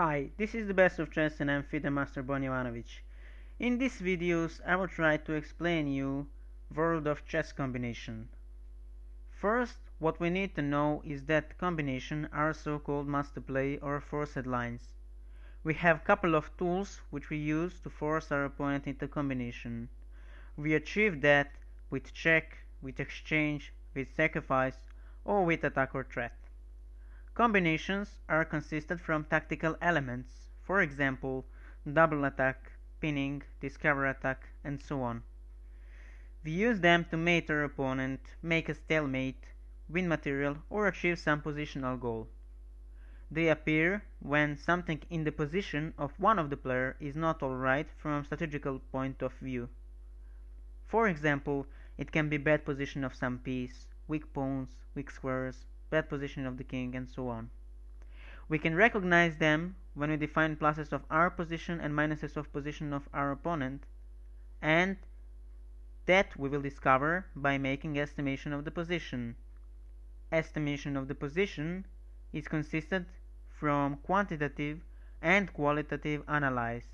Hi, this is the best of chess and I'm FIDE Master Bon Jovanovic. In these videos I will try to explain you world of chess combination. First, what we need to know is that combination are so-called must-play or forced lines. We have couple of tools which we use to force our opponent into combination. We achieve that with check, with exchange, with sacrifice, or with attack or threat. Combinations are consisted from tactical elements, for example, double attack, pinning, discover attack, and so on. We use them to mate our opponent, make a stalemate, win material, or achieve some positional goal. They appear when something in the position of one of the player is not alright from a strategical point of view. For example, it can be bad position of some piece, weak pawns, weak squares, bad position of the king, and so on. We can recognize them when we define pluses of our position and minuses of position of our opponent, and that we will discover by making estimation of the position. Estimation of the position is consisted from quantitative and qualitative analyze.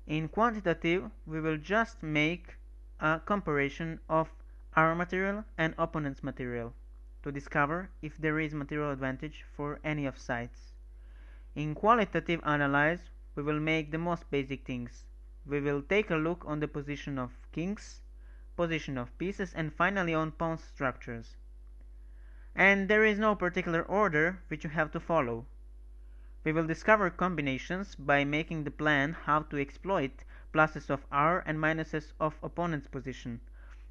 In quantitative, we will just make a comparison of our material and opponent's material to discover if there is material advantage for any of sides. In qualitative analyze, we will make the most basic things. We will take a look on the position of kings, position of pieces, and finally on pawn structures. And there is no particular order which you have to follow. We will discover combinations by making the plan how to exploit pluses of our and minuses of opponent's position,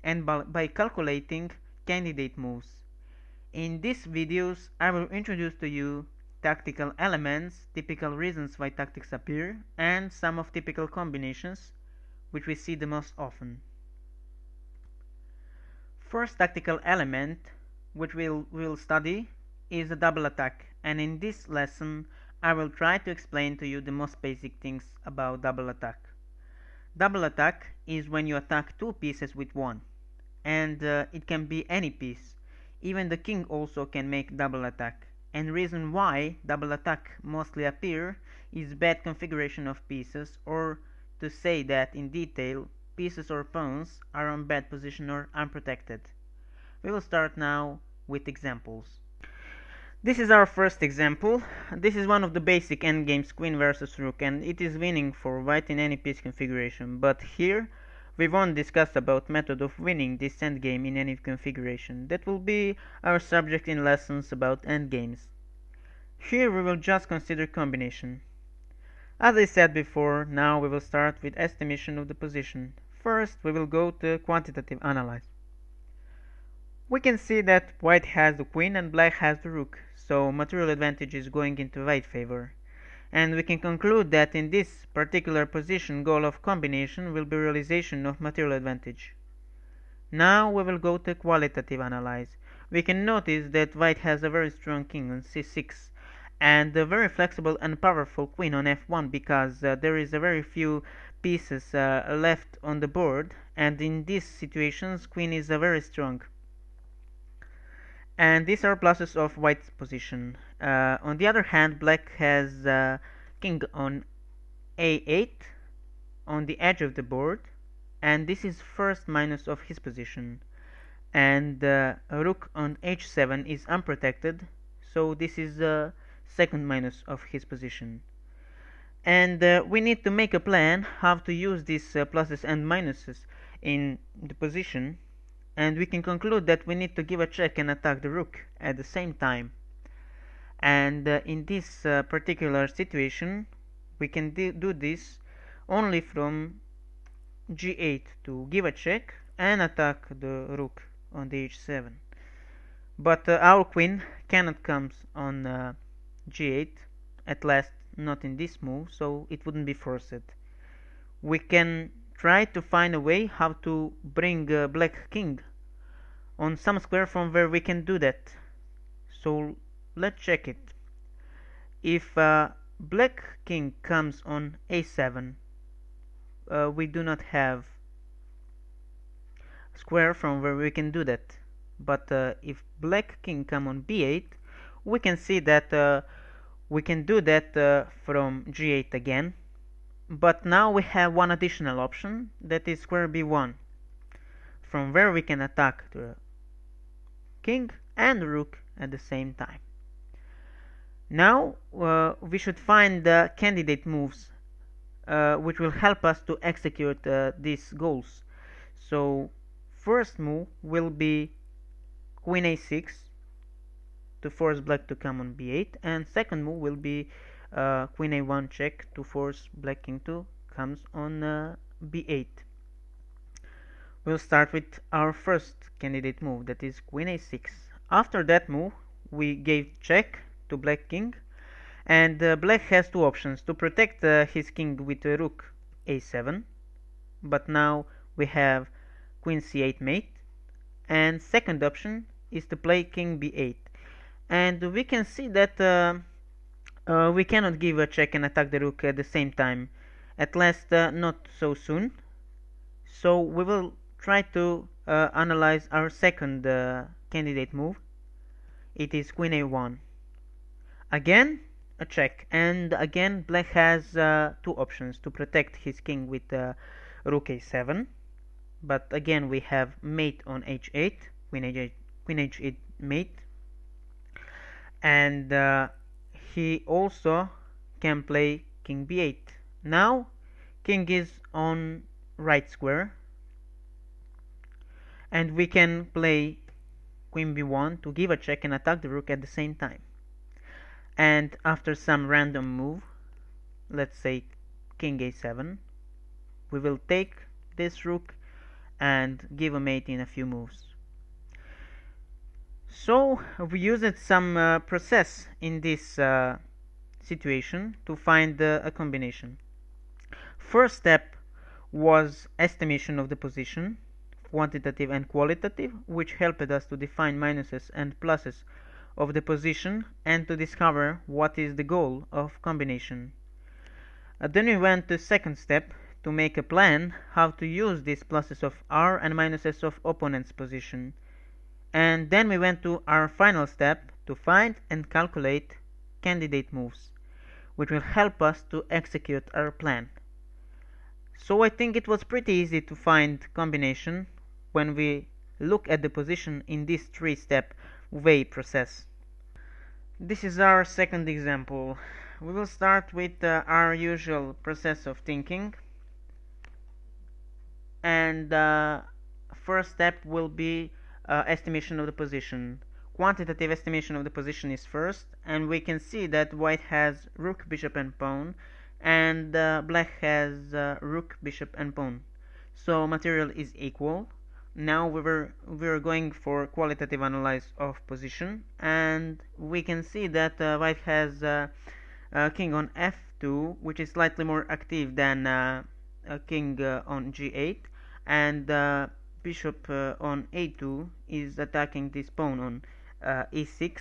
and by calculating candidate moves. In these videos, I will introduce to you tactical elements, typical reasons why tactics appear, and some of typical combinations which we see the most often. First tactical element which we'll study is a double attack, and in this lesson I will try to explain to you the most basic things about double attack. Double attack is when you attack two pieces with one, and it can be any piece. Even the king also can make double attack, and reason why double attack mostly appear is bad configuration of pieces, or to say that in detail, pieces or pawns are on bad position or unprotected. We will start now with examples. This is our first example. This is one of the basic endgames, queen versus rook, and it is winning for white in any piece configuration, but here we won't discuss about method of winning this endgame in any configuration. That will be our subject in lessons about endgames. Here we will just consider combination. As I said before, now we will start with estimation of the position. First we will go to quantitative analyze. We can see that white has the queen and black has the rook, so material advantage is going into white favor. And we can conclude that in this particular position, goal of combination will be realization of material advantage. Now we will go to qualitative analyze. We can notice that white has a very strong king on c6 and a very flexible and powerful queen on f1 because there is a very few pieces left on the board, and in these situations queen is very strong. And these are pluses of white's position. On the other hand, black has king on a8 on the edge of the board, and this is first minus of his position. And rook on h7 is unprotected, so this is second minus of his position. And we need to make a plan how to use these pluses and minuses in the position, and we can conclude that we need to give a check and attack the rook at the same time. And in this particular situation we can do this only from g8 to give a check and attack the rook on the h7. But our queen cannot come on g8, at last not in this move, so it wouldn't be forced. We can try to find a way how to bring black king on some square from where we can do that. So let's check it. If black king comes on a7, we do not have square from where we can do that. But if black king come on b8, we can see that We can do that from g8 again, but now we have one additional option, that is square b1, from where we can attack the king and rook at the same time. Now we should find the candidate moves which will help us to execute these goals. So first move will be queen a6 to force black to come on b8, and second move will be queen a1 check to force black king to comes on b8. We'll start with our first candidate move, that is queen a6. After that move we gave check to black king, and black has two options: to protect his king with rook a7, but now we have queen c8 mate, and second option is to play king b8, and we can see that we cannot give a check and attack the rook at the same time, at least not so soon. So we will try to analyze our second candidate move. It is queen a1. Again a check, and again black has two options: to protect his king with rook a7, but again we have mate on h8, queen h8 mate, and he also can play king b8. Now king is on right square, and we can play queen b1 to give a check and attack the rook at the same time. And after some random move, let's say king a7, we will take this rook and give a mate in a few moves. So we used some process in this situation to find a combination. First step was estimation of the position, quantitative and qualitative, which helped us to define minuses and pluses of the position and to discover what is the goal of combination. Then we went to second step to make a plan how to use these pluses of our and minuses of opponent's position. And then we went to our final step to find and calculate candidate moves, which will help us to execute our plan. So I think it was pretty easy to find combination when we look at the position in this three-step way process. This is our second example. We will start with our usual process of thinking, and first step will be estimation of the position. Quantitative estimation of the position is first, and we can see that white has rook, bishop and pawn, and black has rook, bishop and pawn. So material is equal. Now we're going for qualitative analyze of position, and we can see that white has king on f2, which is slightly more active than king on g8, and bishop on a2 is attacking this pawn on e6.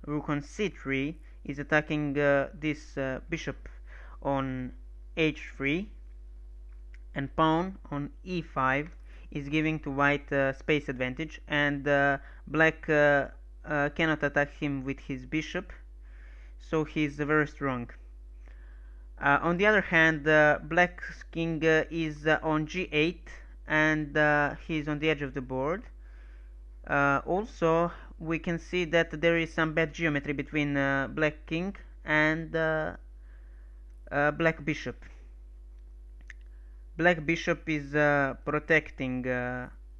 Rook on c3 is attacking this bishop on h3, and pawn on e5 is giving to white space advantage, and black cannot attack him with his bishop, so he's very strong. On the other hand, black's king is on g8, and he's on the edge of the board. Also, we can see that there is some bad geometry between black king and black bishop. Black bishop is protecting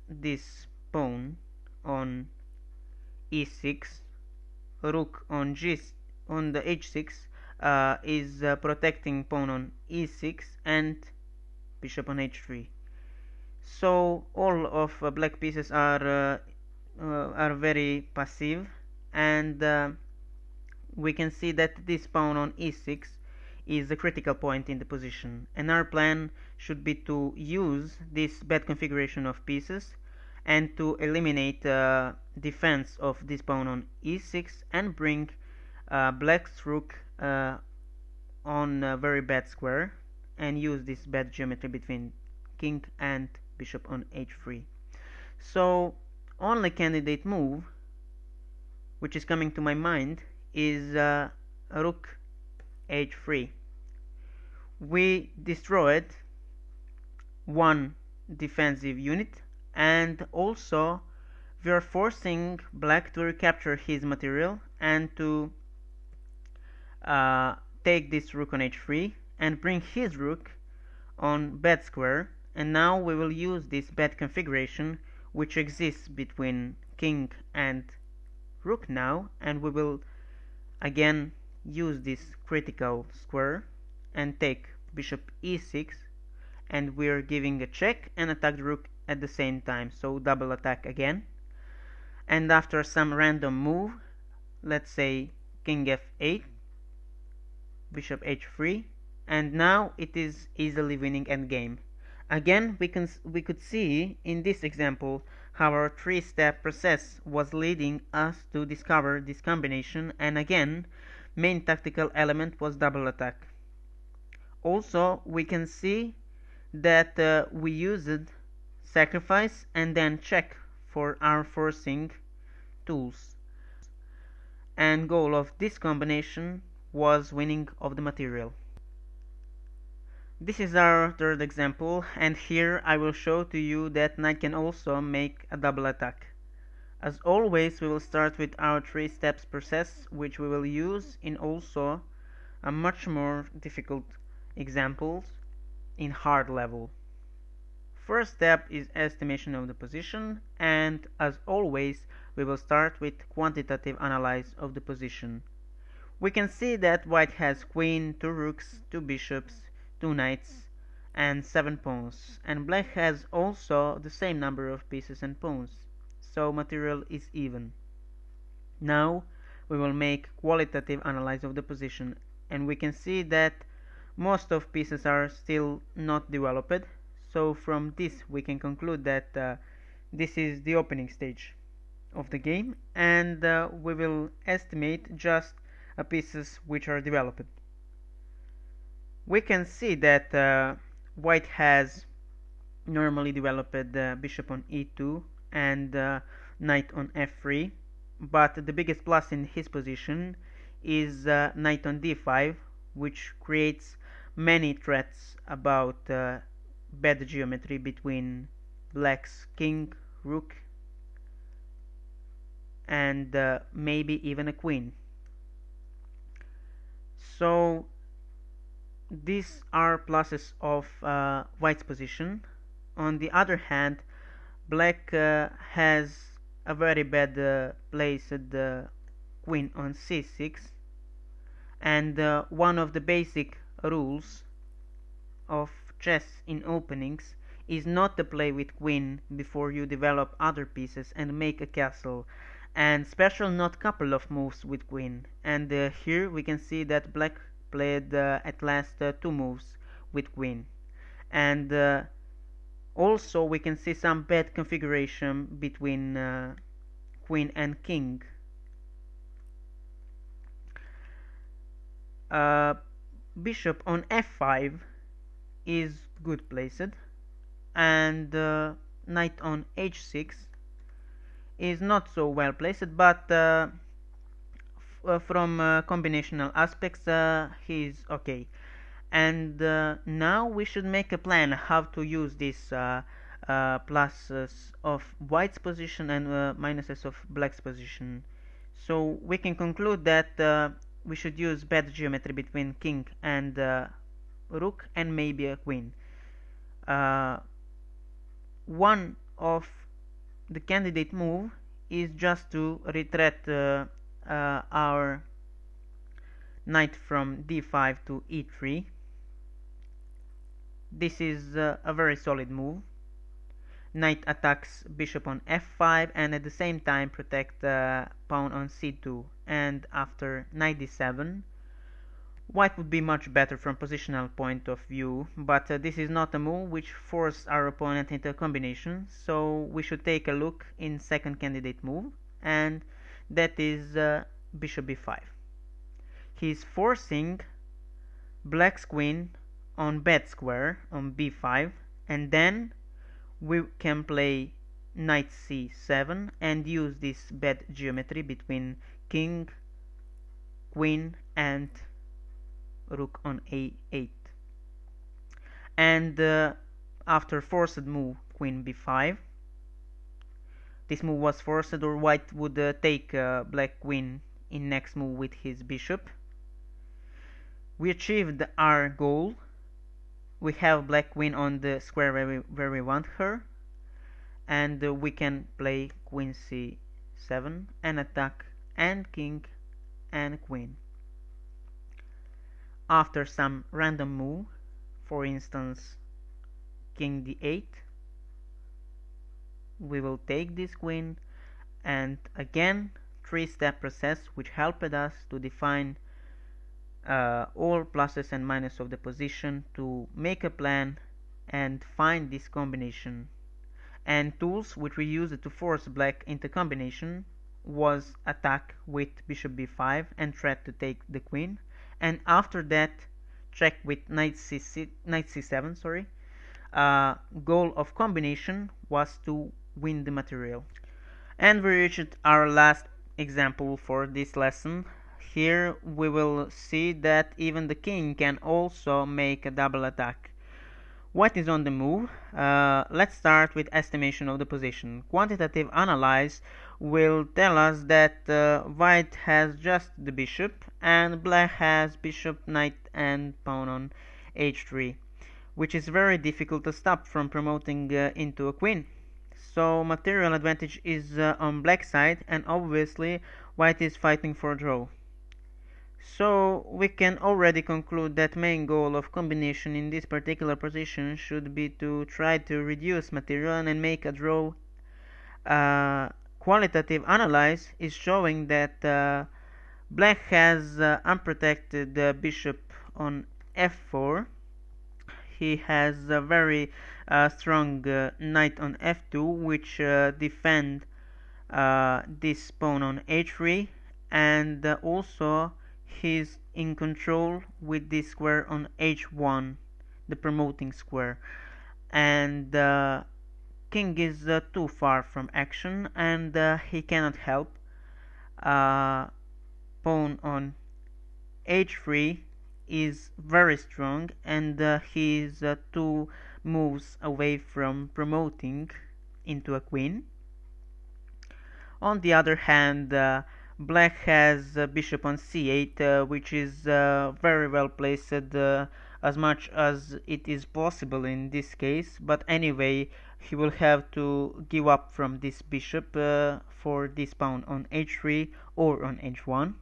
this pawn on e6. Rook on the h6 is protecting pawn on e6, and bishop on h3. So all of black pieces are very passive, and we can see that this pawn on e6 is a critical point in the position, and our plan should be to use this bad configuration of pieces and to eliminate defense of this pawn on e6 and bring black's rook on a very bad square, and use this bad geometry between king and bishop on h3. So only candidate move which is coming to my mind is rook h3. We destroyed one defensive unit, and also we are forcing black to recapture his material and to take this rook on h3 and bring his rook on bed square. And now we will use this bed configuration which exists between king and rook now, and we will again use this critical square and take bishop e6, and we're giving a check and attack the rook at the same time, so double attack again. And after some random move, let's say king f8, bishop h3, and now it is easily winning endgame. Again, we could see in this example how our three-step process was leading us to discover this combination, and again, main tactical element was double attack. Also, we can see that we used sacrifice and then check for our forcing tools, and goal of this combination was winning of the material. This is our third example, and here I will show to you that knight can also make a double attack. As always, we will start with our three steps process, which we will use in also a much more difficult examples in hard level. First step is estimation of the position, and as always we will start with quantitative analyze of the position. We can see that white has queen, 2 rooks, 2 bishops, 2 knights and 7 pawns, and black has also the same number of pieces and pawns, so material is even. Now we will make qualitative analyze of the position, and we can see that most of pieces are still not developed, so from this we can conclude that this is the opening stage of the game, and we will estimate just pieces which are developed. We can see that white has normally developed bishop on e2 and knight on f3, but the biggest plus in his position is knight on d5, which creates many threats about bad geometry between black's king, rook, and maybe even a queen. So these are pluses of white's position. On the other hand, black has a very bad placed queen on c6, and one of the basic rules of chess in openings is not to play with queen before you develop other pieces and make a castle, and special not couple of moves with queen. And here we can see that black played at last 2 moves with queen, and also we can see some bad configuration between queen and king. Bishop on f5 is good placed, and knight on h6 is not so well placed, but from combinational aspects he is okay. And now we should make a plan how to use these pluses of white's position and minuses of black's position. So we can conclude that we should use bad geometry between king and rook and maybe a queen. One of the candidate move is just to retreat our knight from d5 to e3. This is a very solid move. Knight attacks bishop on f5 and at the same time protect pawn on c2, and after knight d7 white would be much better from positional point of view, but this is not a move which forces our opponent into a combination, so we should take a look in second candidate move, and that is bishop b5. He is forcing black's queen on bed square on b5, and then we can play knight c7 and use this bad geometry between king, queen and rook on a8. And after forced move queen b5, this move was forced, or white would take black queen in next move with his bishop. We achieved our goal. We have black queen on the square where we want her, and we can play queen c7 and attack and king and queen. After some random move, for instance king d8, we will take this queen, and again three-step process which helped us to define all pluses and minuses of the position, to make a plan and find this combination. And tools which we used to force black into combination was attack with bishop b5 and threat to take the queen, and after that check with knight c7. Goal of combination was to win the material. And we reached our last example for this lesson. Here we will see that even the king can also make a double attack. White is on the move. Let's start with estimation of the position. Quantitative analyze will tell us that white has just the bishop and black has bishop, knight and pawn on h3, which is very difficult to stop from promoting into a queen. So material advantage is on black side, and obviously white is fighting for a draw. So we can already conclude that main goal of combination in this particular position should be to try to reduce material and make a draw. Qualitative analyze is showing that black has unprotected bishop on f4. He has a very strong knight on f2, which defend this pawn on h3, and also he's in control with this square on h1, the promoting square, and king is too far from action, and he cannot help. Pawn on h3 is very strong, and he is 2 moves away from promoting into a queen. On the other hand, black has bishop on c8, which is very well placed, as much as it is possible in this case, but anyway he will have to give up from this bishop for this pawn on h3 or on h1.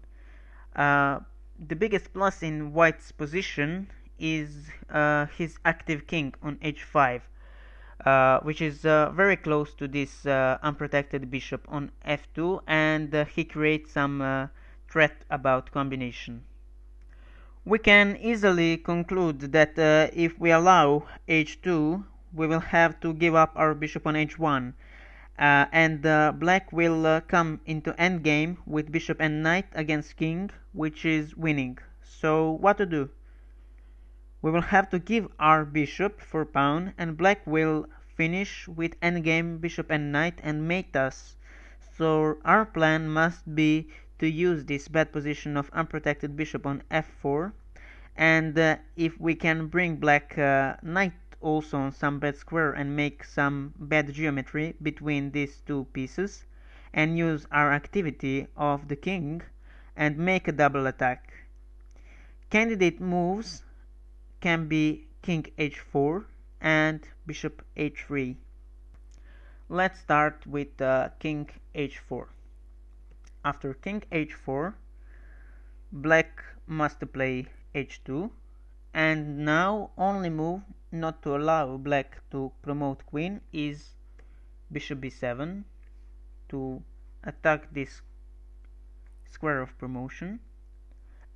The biggest plus in white's position is his active king on h5, which is very close to this unprotected bishop on f2, and he creates some threat about combination. We can easily conclude that if we allow h2, we will have to give up our bishop on h1, and black will come into endgame with bishop and knight against king, which is winning. So what to do? We will have to give our bishop for pawn, and black will finish with endgame bishop and knight and mate us. So our plan must be to use this bad position of unprotected bishop on f4, and if we can bring black knight also on some bad square and make some bad geometry between these two pieces, and use our activity of the king and make a double attack. Candidate moves can be king h4 and bishop h3. Let's start with king h4. After king h4, black must play h2, and now only move not to allow black to promote queen is bishop b7 to attack this square of promotion.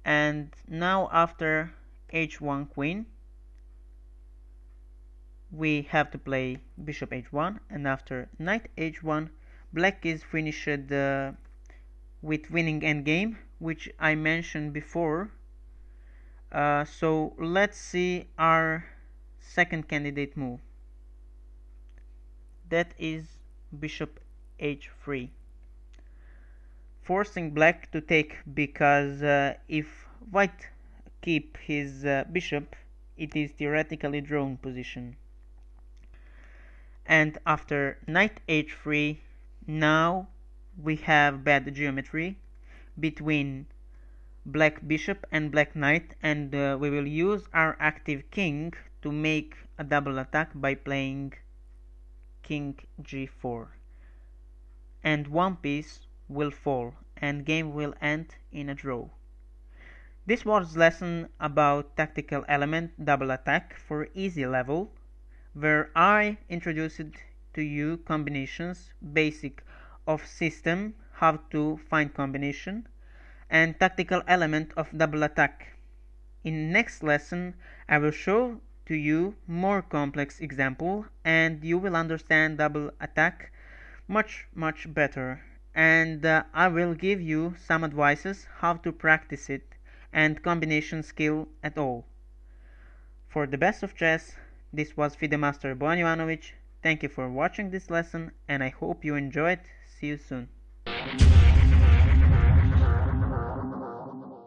And now after h1 queen, we have to play bishop h1, and after knight h1, black is finished with winning endgame, which I mentioned before. So let's see our second candidate move. That is bishop h3. forcing black to take, because if white keep his bishop, it is theoretically drawn position. And after knight h3, now we have bad geometry between black bishop and black knight, and we will use our active king to make a double attack by playing king g4, and one piece will fall and game will end in a draw. This was lesson about tactical element double attack for easy level, where I introduced to you combinations basic of system, how to find combination, and tactical element of double attack. In next lesson I will show to you more complex example, and you will understand double attack much better, and I will give you some advices how to practice it and combination skill at all. For the best of chess, this was FIDE Master Bojan Jovanovic. Thank you for watching this lesson, and I hope you enjoyed. See you soon.